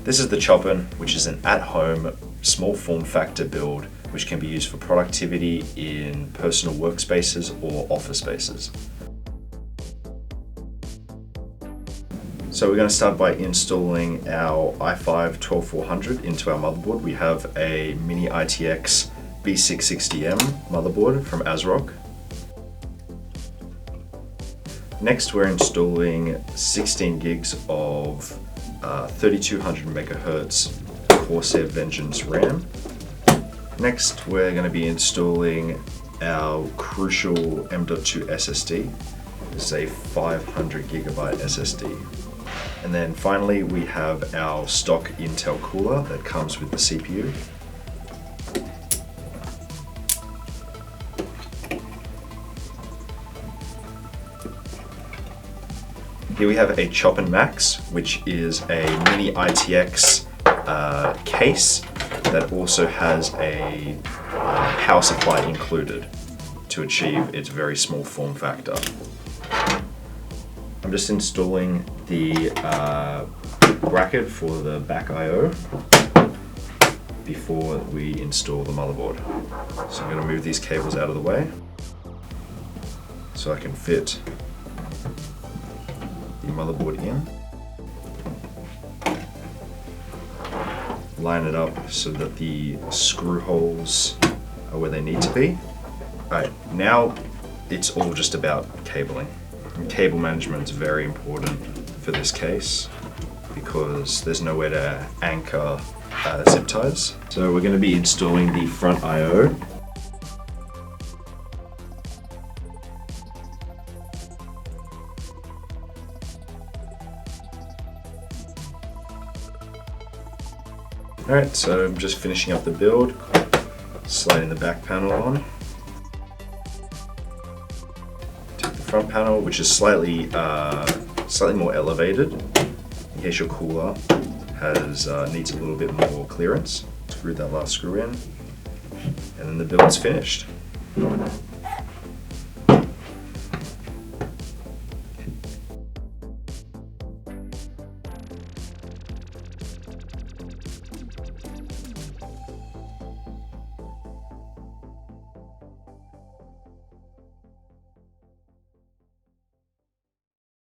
This is the Choppin', which is an at-home, small form factor build, which can be used for productivity in personal workspaces or office spaces. So we're going to start by installing our i5-12400 into our motherboard. We have a Mini-ITX B660M motherboard from ASRock. Next, we're installing 16 gigs of 3200 megahertz Corsair Vengeance RAM. Next, we're going to be installing our crucial M.2 SSD. This is a 500 gigabyte SSD. And then finally, we have our stock Intel cooler that comes with the CPU. Here we have a Choppin' Max, which is a Mini-ITX case that also has a power supply included to achieve its very small form factor. I'm just installing the bracket for the back I/O before we install the motherboard. So I'm going to move these cables out of the way so I can fit the motherboard in. Line it up so that the screw holes are where they need to be. Alright, now it's all just about cabling. And cable management is very important for this case because there's nowhere to anchor zip ties. So we're going to be installing the front I/O. Alright, so I'm just finishing up the build, sliding the back panel on. Take the front panel, which is slightly more elevated, in case your cooler needs a little bit more clearance. Screw that last screw in, and then the build's finished.